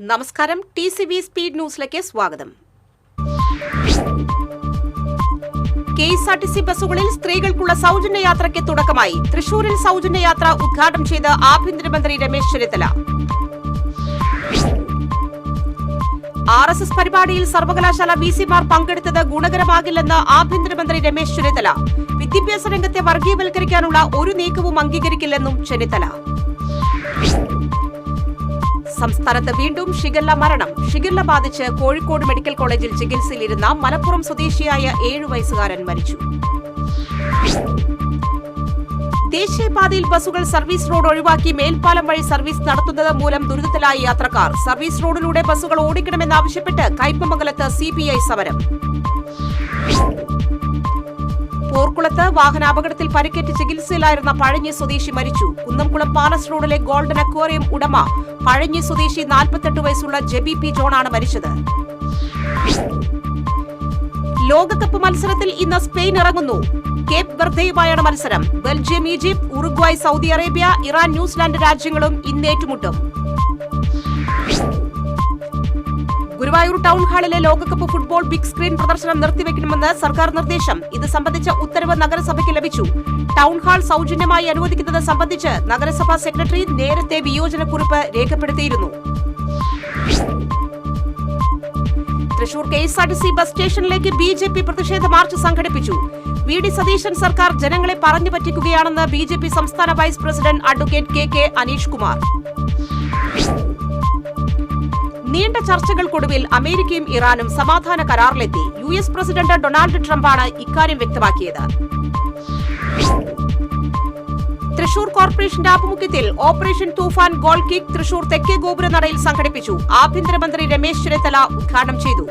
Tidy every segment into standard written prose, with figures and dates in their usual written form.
നമസ്കാരം. TCV speed ന്യൂസിലേക്ക് സ്വാഗതം. KSRTC ബസ്സുകളിൽ സ്ത്രീകൾക്കുള്ള സൗജന്യ യാത്രയ്ക്ക് തുടക്കമായി. തൃശൂരിൽ സൗജന്യ യാത്ര ഉദ്ഘാടനം ചെയ്ത് ആഭ്യന്തരമന്ത്രി രമേശ് ചെന്നിത്തല. RSS പരിപാടിയിൽ സർവകലാശാല VC-മാർ പങ്കെടുത്തത് ഗുണകരമാകില്ലെന്ന് ആഭ്യന്തരമന്ത്രി രമേശ് ചെന്നിത്തല. വിദ്യാഭ്യാസ രംഗത്തെ വർഗീയവൽക്കരിക്കാനുള്ള ഒരു നീക്കവും അംഗീകരിക്കില്ലെന്നും ചെന്നിത്തല. സംസ്ഥാനത്ത് വീണ്ടും ഷിഗല്ല മരണം. ഷിഗല്ല ബാധിച്ച് കോഴിക്കോട് മെഡിക്കൽ കോളേജിൽ ചികിത്സയിലിരുന്ന മലപ്പുറം സ്വദേശിയായ 7 വയസ്സുകാരൻ മരിച്ചു. ദേശീയപാതയിൽ ബസ്സുകൾ സർവീസ് റോഡ് ഒഴിവാക്കി മേൽപ്പാലം വഴി സർവീസ് നടത്തുന്നത് മൂലം ദുരിതത്തിലായ യാത്രക്കാർ. സർവീസ് റോഡിലൂടെ ബസ്സുകൾ ഓടിക്കണമെന്നാവശ്യപ്പെട്ട് കയ്പമംഗലത്ത് CPI സമരം. പോർക്കുളത്ത് വാഹനാപകടത്തിൽ പരിക്കേറ്റ് ചികിത്സയിലായിരുന്ന പഴഞ്ഞി സ്വദേശി മരിച്ചു. കുന്നംകുളം പാലസ് റോഡിലെ ഗോൾഡൻ അക്വേറിയം ഉടമ പഴഞ്ഞി സ്വദേശി 48 വയസ്സുള്ള ജെബി പി ജോണാണ് മരിച്ചത്. ലോകകപ്പ് മത്സരത്തിൽ ഇന്ന് സ്പെയിൻ ഇറങ്ങുന്നു. കേപ്പ് വെർദെയുമായാണ് മത്സരം. Belgium, Egypt, Uruguay, Saudi Arabia, Iran, New Zealand രാജ്യങ്ങളും ഇന്ന് ഏറ്റുമുട്ടും. ഗുരുവായൂർ ടൗൺ ഹാളിലെ ലോകകപ്പ് ഫുട്ബോൾ ബിഗ് സ്ക്രീൻ പ്രദർശനം നിർത്തിവെക്കണമെന്ന് സർക്കാർ നിർദ്ദേശം. ഇത് സംബന്ധിച്ച ഉത്തരവ് നഗരസഭയ്ക്ക് ലഭിച്ചു. ടൗൺ ഹാൾ സൗജന്യമായി അനുവദിക്കുന്നത് സംബന്ധിച്ച് നഗരസഭാ സെക്രട്ടറി നേരത്തെ വിയോജനക്കുറിപ്പ് രേഖപ്പെടുത്തിയിരുന്നു. തൃശൂർ KSRTC ബസ് സ്റ്റേഷനിലേക്ക് BJP പ്രതിഷേധ മാർച്ച് സംഘടിപ്പിച്ചു. VD സതീശൻ സർക്കാർ ജനങ്ങളെ പറഞ്ഞു പറ്റിക്കുകയാണെന്ന് BJP സംസ്ഥാന vice president advocate KK Aneesh Kumar. നീണ്ട ചർച്ചകൾക്കൊടുവിൽ അമേരിക്കയും ഇറാനും സമാധാന കരാറിലെത്തി. US പ്രസിഡന്റ് ഡൊണാൾഡ് ട്രംപാണ് ഇക്കാര്യം വ്യക്തമാക്കിയത്. തൃശൂർ കോർപ്പറേഷന്റെ ആഭിമുഖ്യത്തിൽ operation Toofan goal kick Thrissur തെക്കേ ഗോപുരനടയിൽ സംഘടിപ്പിച്ചു. ആഭ്യന്തരമന്ത്രി രമേശ് ചെന്നിത്തല ഉദ്ഘാടനം ചെയ്തു.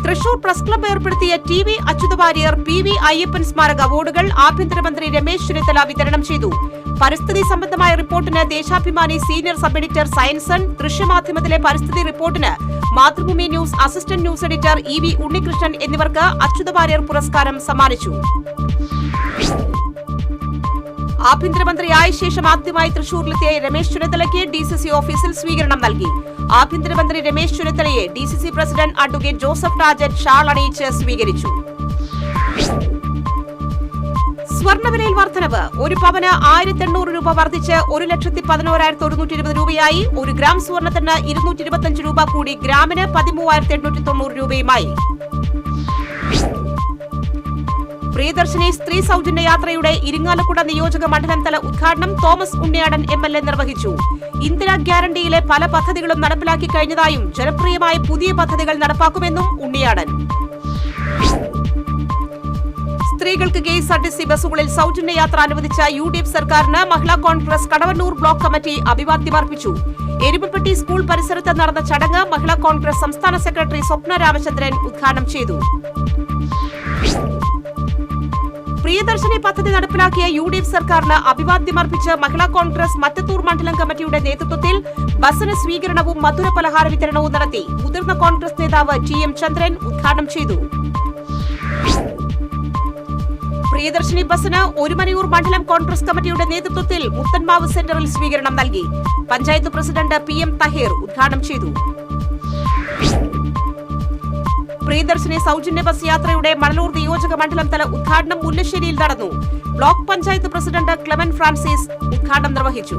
തൃശൂർ പ്രസ് ക്ലബ്ബ് ഏർപ്പെടുത്തിയ TV അച്യുതവാര്യർ PV അയ്യപ്പൻ സ്മാരക അവാർഡുകൾ ആഭ്യന്തരമന്ത്രി രമേശ് ചെന്നിത്തല വിതരണം ചെയ്തു. പരിസ്ഥിതി സംബന്ധമായ റിപ്പോർട്ടിന് ദേശാഭിമാനി സീനിയർ സബ് എഡിറ്റർ സയൻസൺ, ദൃശ്യമാധ്യമത്തിലെ പരിസ്ഥിതി റിപ്പോർട്ടിന് Mathrubhumi news assistant news editor EV Unnikrishnan എന്നിവർക്ക് അച്യുതവാര്യർ പുരസ്കാരം സമ്മാനിച്ചു. ആഭ്യന്തരമന്ത്രിയായ ശേഷം ആദ്യമായി തൃശൂരിലെത്തിയ രമേശ് ചെന്നിത്തലയ്ക്ക് DCC ഓഫീസിൽ സ്വീകരണം നൽകി. ആഭ്യന്തരമന്ത്രി രമേശ് ചെന്നിത്തലയെ DCC president advocate Joseph Rajan shawl അണിയിച്ച് സ്വീകരിച്ചു. സ്വർണ്ണവിലയിൽ വർധനവ്. ഒരു പവന് 1800 രൂപ വർദ്ധിച്ച് 1,11,120 രൂപയായി. 1 ഗ്രാം സ്വർണ്ണത്തിന് 225 രൂപ കൂടി ഗ്രാമിന് 13,890 രൂപയുമായി. പ്രിയദർശിനി സ്ത്രീ സൗജന്യ യാത്രയുടെ ഇരിങ്ങാലക്കുട നിയോജക മണ്ഡലം തല ഉദ്ഘാടനം തോമസ് ഉണ്ണിയാടൻ MLA നിർവഹിച്ചു. ഇന്ദിരാ ഗ്യാരണ്ടിയിലെ പല പദ്ധതികളും നടപ്പിലാക്കി കഴിഞ്ഞതായും ജനപ്രിയമായ പുതിയ പദ്ധതികൾ നടപ്പാക്കുമെന്നും ഉണ്ണിയാടൻ. സ്ത്രീകൾക്ക് KSRTC ബസ്സുകളിൽ സൗജന്യ യാത്ര അനുവദിച്ച UDF സർക്കാരിന് മഹിളാ കോൺഗ്രസ് കടവന്നൂർ ബ്ലോക്ക് കമ്മിറ്റി അഭിവാദ്യമർപ്പിച്ചു. എരുമപ്പെട്ടി സ്കൂൾ പരിസരത്ത് നടന്ന ചടങ്ങ് മഹിളാ കോൺഗ്രസ് സംസ്ഥാന സെക്രട്ടറി സ്വപ്ന രാമചന്ദ്രൻ ഉദ്ഘാടനം ചെയ്തു. പ്രിയദർശിനി പദ്ധതി നടപ്പിലാക്കിയ UDF സർക്കാരിന് അഭിവാദ്യമർപ്പിച്ച് മഹിളാ കോൺഗ്രസ് മറ്റത്തൂർ മണ്ഡലം കമ്മിറ്റിയുടെ നേതൃത്വത്തിൽ ബസിന് സ്വീകരണവും മധുര പലഹാര വിതരണവും നടത്തി. മുതിർന്ന കോൺഗ്രസ് നേതാവ് TM ചന്ദ്രൻ ഉദ്ഘാടനം ചെയ്തു. പ്രിയദർശിനി ബസിന് ഒരുമനയൂർ മണ്ഡലം കോൺഗ്രസ് കമ്മിറ്റിയുടെ നേതൃത്വത്തിൽ മുത്തൻമാവ് സെന്ററിൽ സ്വീകരണം നൽകി. പഞ്ചായത്ത് പ്രസിഡന്റ് PM തഹീർ ഉദ്ഘാടനം ചെയ്തു. പ്രിയദർശിനി സൗജന്യ ബസ് യാത്രയുടെ മണലൂർ നിയോജക മണ്ഡലം തല ഉദ്ഘാടനം മുല്ലശ്ശേരിയിൽ നടന്നു. ബ്ലോക്ക് പഞ്ചായത്ത് പ്രസിഡന്റ് ക്ലെമൻ ഫ്രാൻസിസ് ഉദ്ഘാടനം നിർവഹിച്ചു.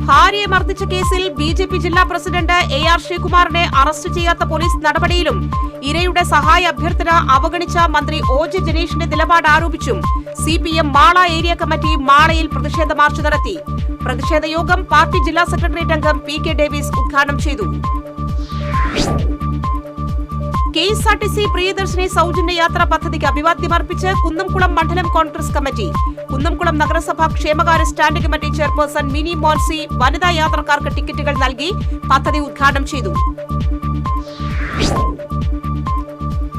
ഭാര്യയെ മർദ്ദിച്ച കേസിൽ BJP ജില്ലാ പ്രസിഡന്റ് AR ശ്രീകുമാറിനെ അറസ്റ്റ് ചെയ്യാത്ത പോലീസ് നടപടിയിലും ഇരയുടെ സഹായ അഭ്യർത്ഥന അവഗണിച്ച മന്ത്രി OJ ജനീഷിന്റെ നിലപാട് ആരോപിച്ചും CPM മാള ഏരിയ കമ്മിറ്റി മാളയിൽ പ്രതിഷേധ മാർച്ച് നടത്തി. പ്രതിഷേധ യോഗം പാർട്ടി ജില്ലാ സെക്രട്ടേറിയറ്റ് അംഗം PK ഡേവിസ് ഉദ്ഘാടനം ചെയ്തു. KSRTC പ്രിയദർശിനി സൗജന്യ യാത്രാ പദ്ധതിക്ക് അഭിവാദ്യമർപ്പിച്ച് കുന്നംകുളം മണ്ഡലം കോൺഗ്രസ് കമ്മിറ്റി. കുന്നംകുളം നഗരസഭാ ക്ഷേമകാര്യ standing committee chairperson Mini Moncy വനിതാ യാത്രക്കാർക്ക് ടിക്കറ്റുകൾ നൽകി പദ്ധതി ഉദ്ഘാടനം ചെയ്തു.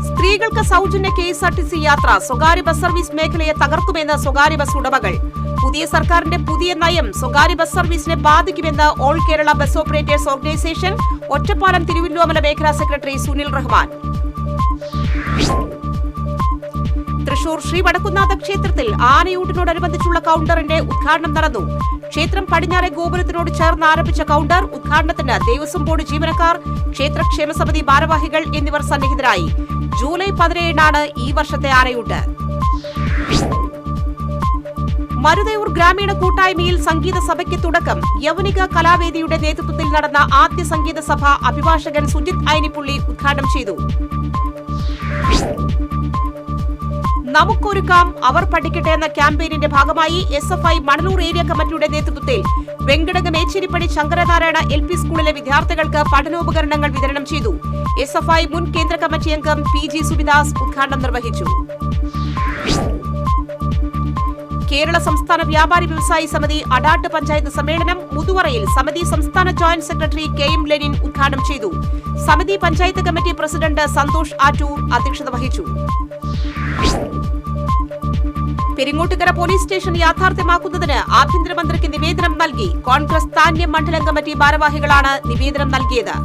സ്ത്രീകൾക്ക് സൗജന്യ KSRTC യാത്ര. സ്വകാര്യ ബസ് സർവീസ് മേഖലയെ തകർക്കുമെന്ന് സ്വകാര്യ ബസ് ഉടമകൾ. പുതിയ സർക്കാരിന്റെ പുതിയ നയം സ്വകാര്യ ബസ് സർവീസിനെ ബാധിക്കുമെന്ന് all Kerala bus operators organisation Ottapalam Thiruvilwamala മേഖലാ സെക്രട്ടറി സുനിൽ റഹ്മാൻ. തൃശൂർ ശ്രീ വടക്കുന്നാഥ ക്ഷേത്രത്തിൽ ആനയൂട്ടിനോടനുബന്ധിച്ചുള്ള കൌണ്ടറിന്റെ ഉദ്ഘാടനം നടന്നു. ക്ഷേത്രം പടിഞ്ഞാറെ ഗോപുരത്തിനോട് ചേർന്ന് ആരംഭിച്ച കൌണ്ടർ ഉദ്ഘാടനത്തിന് ദേവസ്വം ബോർഡ് ജീവനക്കാർ, ക്ഷേത്രക്ഷേമ സമിതി ഭാരവാഹികൾ എന്നിവർ സന്നിഹിതരായി. ജൂലൈ 17-നാണ് ഈ വർഷത്തെ ആനയൂട്ട്. മരുതയൂർ ഗ്രാമീണ കൂട്ടായ്മയിൽ സംഗീത സഭയ്ക്ക് തുടക്കം. യവനിക കലാവേദിയുടെ നേതൃത്വത്തിൽ നടന്ന ആദ്യ സംഗീത സഭ അഭിഭാഷകൻ സുജിത് ഐനിപ്പുള്ളി ഉദ്ഘാടനം ചെയ്തു. നമുക്കൊരുക്കാം അവർ പഠിക്കട്ടെ എന്ന ക്യാമ്പയിനിന്റെ ഭാഗമായി SFI മണലൂർ ഏരിയ കമ്മിറ്റിയുടെ നേതൃത്വത്തിൽ വെങ്കടകം ഏച്ചേരിപ്പടി ശങ്കരനാരായണ LP സ്കൂളിലെ വിദ്യാർത്ഥികൾക്ക് പഠനോപകരണങ്ങൾ വിതരണം ചെയ്തു. SFI മുൻ കേന്ദ്ര കമ്മിറ്റി അംഗം PG സുബിദാസ് ഉദ്ഘാടനം നിർവഹിച്ചു. കേരള സംസ്ഥാന വ്യാപാരി വ്യവസായി സമിതി അടാട്ട് പഞ്ചായത്ത് സമ്മേളനം മുതുവറയിൽ സമിതി സംസ്ഥാന ജോയിന്റ് സെക്രട്ടറി KM ലെനിൻ ഉദ്ഘാടനം ചെയ്തു. സമിതി പഞ്ചായത്ത് കമ്മിറ്റി പ്രസിഡന്റ് സന്തോഷ് ആറ്റൂർ അധ്യക്ഷത വഹിച്ചു. പെരിങ്ങോട്ടുകര പോലീസ് സ്റ്റേഷൻ യാഥാർത്ഥ്യമാക്കുന്നതിന് ആഭ്യന്തരമന്ത്രിക്ക് നിവേദനം നൽകി. കോൺഗ്രസ് താന്യം മണ്ഡലം കമ്മിറ്റി ഭാരവാഹികളാണ് നിവേദനം നൽകിയത്.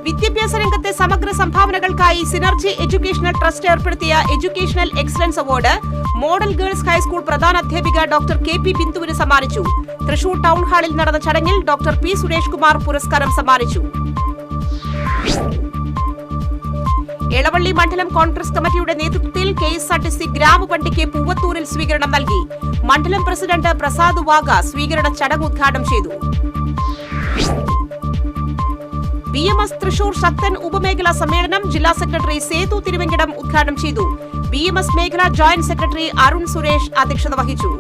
വിദ്യാഭ്യാസ രംഗത്തെ സമഗ്ര സംഭാവനകൾക്കായി സിനർജി എഡ്യൂക്കേഷണൽ ട്രസ്റ്റ് ഏർപ്പെടുത്തിയ educational excellence award model girls high school പ്രധാനാധ്യാപിക ഡോക്ടർ KP ബിന്ദുവിന് സമ്മാനിച്ചു. തൃശൂർ ടൗൺ ഹാളിൽ നടന്ന ചടങ്ങിൽ ഡോക്ടർ P സുരേഷ് കുമാർ പുരസ്കാരം സമ്മാനിച്ചു. എളവള്ളി മണ്ഡലം കോൺഗ്രസ് കമ്മിറ്റിയുടെ നേതൃത്വത്തിൽ KSRTC ഗ്രാമവണ്ടിക്ക് പൂവത്തൂരിൽ സ്വീകരണം നൽകി. മണ്ഡലം പ്രസിഡന്റ് പ്രസാദ് വാഗ സ്വീകരണ ചടങ്ങ് ഉദ്ഘാടനം ചെയ്തു. BMS തൃശൂർ ശക്തൻ ഉപമേഖലാ സമ്മേളനം ജില്ലാ സെക്രട്ടറി സേതു തിരുവെങ്കടം ഉദ്ഘാടനം ചെയ്തു. BMS മേഖലാ ജോയിന്റ് സെക്രട്ടറി അരുൺ സുരേഷ് അധ്യക്ഷത വഹിച്ചു.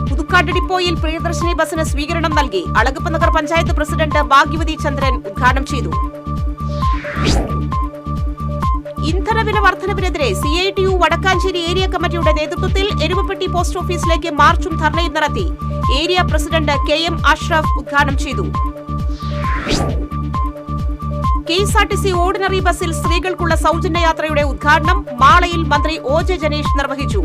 പുതുക്കാട് ഡിപ്പോയിൽ പ്രിയദർശിനി ബസിന് സ്വീകരണം നൽകി. അളഗപ്പ നഗർ പഞ്ചായത്ത് പ്രസിഡന്റ് ഭാഗ്യവതി ചന്ദ്രൻ ഉദ്ഘാടനം ചെയ്തു. ഇന്ധനവില വർധനവിനെതിരെ CITU വടക്കാഞ്ചേരി ഏരിയ കമ്മിറ്റിയുടെ നേതൃത്വത്തിൽ എരുമപ്പെട്ടി പോസ്റ്റ് ഓഫീസിലേക്ക് മാർച്ചും ധർണയും നടത്തി. ഏരിയ പ്രസിഡന്റ് KM അഷ്റഫ് ഉദ്ഘാടനം ചെയ്തു. KSRTC ഓർഡിനറി ബസിൽ സ്ത്രീകൾക്കുള്ള സൗജന്യ യാത്രയുടെ ഉദ്ഘാടനം മാളയിൽ മന്ത്രി OJ ജനീഷ് നിർവഹിച്ചു.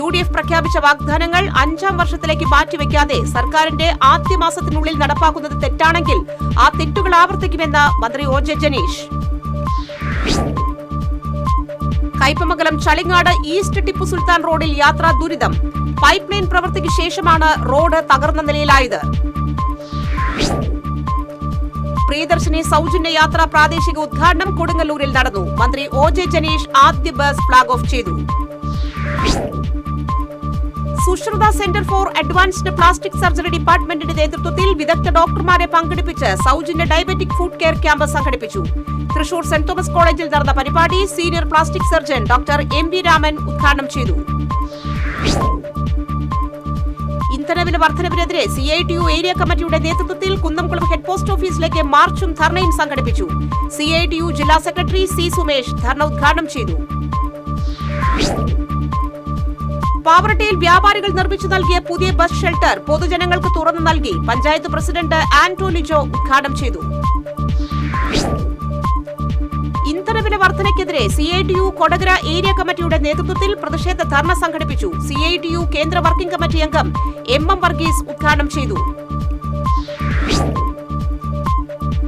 UDF പ്രഖ്യാപിച്ച വാഗ്ദാനങ്ങൾ 5ാം വർഷത്തിലേക്ക് മാറ്റിവെക്കാതെ സർക്കാരിന്റെ ആദ്യ മാസത്തിനുള്ളിൽ നടപ്പാക്കുന്നത് തെറ്റാണെങ്കിൽ ആ തെറ്റുകൾ ആവർത്തിക്കുമെന്ന് മന്ത്രി OJ ജനീഷ്. കയ്പമംഗലം ചളിങ്ങാട് ഈസ്റ്റ് ടിപ്പു സുൽത്താൻ റോഡിൽ യാത്രാ ദുരിതം. പൈപ്പ് ലൈൻ പ്രവൃത്തിക്ക് ശേഷമാണ് റോഡ് തകർന്ന നിലയിലായത്. പ്രിയദർശിനി സൗജന്യ യാത്രാ പ്രാദേശിക ഉദ്ഘാടനം കൊടുങ്ങല്ലൂരിൽ നടന്നു. മന്ത്രി OJ ജനീഷ് ആദ്യ ബസ് ഫ്ളാഗ് ഓഫ് ചെയ്തു. Sushruta center for advanced plastic surgery ഡിപ്പാർട്ട്മെന്റിന്റെ നേതൃത്വത്തിൽ വിദഗ്ധ ഡോക്ടർമാരെ പങ്കെടുപ്പിച്ച് സൗജന്യ ഡയബറ്റിക് ഫുഡ് കെയർ ക്യാമ്പ് സംഘടിപ്പിച്ചു. തൃശൂർ സെന്റ് തോമസ് കോളേജിൽ നടന്ന പരിപാടി senior plastic surgeon doctor MB Raman ഉദ്ഘാടനം ചെയ്തു. ഇന്ധനവില വർധനവിനെതിരെ CITU ഏരിയ കമ്മിറ്റിയുടെ നേതൃത്വത്തിൽ കുന്നംകുളം ഹെഡ് പോസ്റ്റ് ഓഫീസിലേക്ക് മാർച്ചും ധർണയും സംഘടിപ്പിച്ചു. CITU ജില്ലാ സെക്രട്ടറി C സുമേഷ് ധർണ ഉദ്ഘാടനം ചെയ്തു. പാവറട്ടിയിൽ വ്യാപാരികൾ നിർമ്മിച്ചു നൽകിയ പുതിയ ബസ് ഷെൽട്ടർ പൊതുജനങ്ങൾക്ക് തുറന്നു നൽകി. പഞ്ചായത്ത് പ്രസിഡന്റ് ആന്റോണിജോ ഉദ്ഘാടനം ചെയ്തു. ഇന്ധനവില വർധനയ്ക്കെതിരെ CITU കൊടകര ഏരിയ കമ്മിറ്റിയുടെ നേതൃത്വത്തിൽ പ്രതിഷേധ ധർണ സംഘടിപ്പിച്ചു. CITU കേന്ദ്ര വർക്കിംഗ് കമ്മിറ്റി അംഗം MM വർഗീസ് ഉദ്ഘാടനം ചെയ്തു.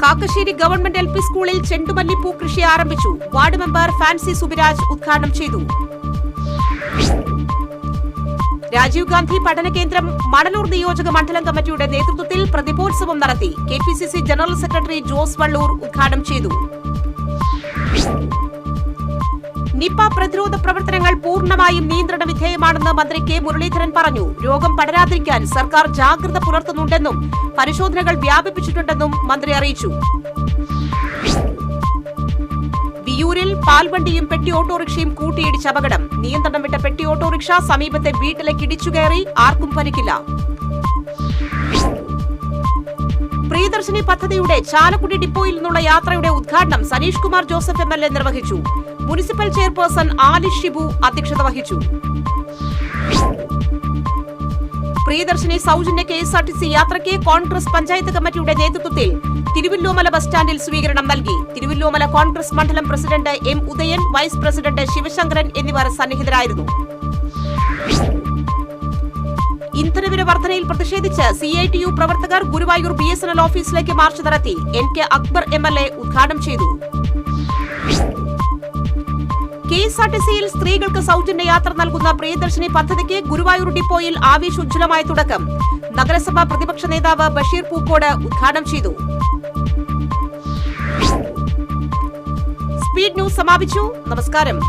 കാക്കശ്ശേരി ഗവൺമെന്റ് LP സ്കൂളിൽ ചെണ്ടുമല്ലിപ്പൂ കൃഷി ആരംഭിച്ചു. വാർഡ് മെമ്പർ ഫാൻസി സുബിരാജ് ഉദ്ഘാടനം ചെയ്തു. രാജീവ് ഗാന്ധി പഠന കേന്ദ്രം മണലൂർ നിയോജക മണ്ഡലം കമ്മിറ്റിയുടെ നേതൃത്വത്തിൽ പ്രതിഭോത്സവം നടത്തി. KPCC general secretary Jose Vallur ഉദ്ഘാടനം ചെയ്തു. നിപ പ്രതിരോധ പ്രവർത്തനങ്ങൾ പൂർണ്ണമായും നിയന്ത്രണ വിധേയമാണെന്ന് മന്ത്രി K മുരളീധരൻ പറഞ്ഞു. രോഗം പടരാതിരിക്കാൻ സർക്കാർ ജാഗ്രത പുലർത്തുന്നുണ്ടെന്നും പരിശോധനകൾ വ്യാപിപ്പിച്ചിട്ടുണ്ടെന്നും മന്ത്രി അറിയിച്ചു. വിയൂരിൽ പാൽവണ്ടിയും പെട്ടി ഓട്ടോറിക്ഷയും കൂട്ടിയിടിച്ച് അപകടം. നിയന്ത്രണം വിട്ട പെട്ടി ഓട്ടോറിക്ഷ സമീപത്തെ വീട്ടിലേക്ക് ഇടിച്ചുകയറി. ആർക്കും പരിക്കില്ല. പ്രിയദർശിനി പദ്ധതിയുടെ ചാലക്കുടി ഡിപ്പോയിൽ നിന്നുള്ള യാത്രയുടെ ഉദ്ഘാടനം സനീഷ് കുമാർ ജോസഫ് MLA നിർവഹിച്ചു. മുനിസിപ്പൽ ചെയർപേഴ്സൺ ആലിഷ് ഷിബു അധ്യക്ഷത വഹിച്ചു. പ്രിയദർശിനി സൗജന്യ KSRTC യാത്രയ്ക്ക് കോൺഗ്രസ് പഞ്ചായത്ത് കമ്മിറ്റിയുടെ നേതൃത്വത്തിൽ തിരുവല്ലോമല ബസ് സ്റ്റാൻഡിൽ സ്വീകരണം നൽകി. തിരുവല്ലോമല കോൺഗ്രസ് മണ്ഡലം president M Udayan, vice president Sivasankaran എന്നിവർ സന്നിഹിതരായിരുന്നു. ഇന്ധനവില വർധനയിൽ പ്രതിഷേധിച്ച് CITU പ്രവർത്തകർ ഗുരുവായൂർ BSNL ഓഫീസിലേക്ക് മാർച്ച് നടത്തി. NK അക്ബർ MLA ഉദ്ഘാടനം ചെയ്തു. KSRTCയിൽ സ്ത്രീകൾക്ക് സൗജന്യ യാത്ര നൽകുന്ന പ്രിയദർശിനി പദ്ധതിക്ക് ഗുരുവായൂർ ഡിപ്പോയിൽ ആവേശോജ്വലമായ തുടക്കം. നഗരസഭാ പ്രതിപക്ഷ നേതാവ് ബഷീർ പൂക്കോട് ഉദ്ഘാടനം ചെയ്തു. സ്പീഡ് ന്യൂസ് സമാപിച്ചു. നമസ്കാരം.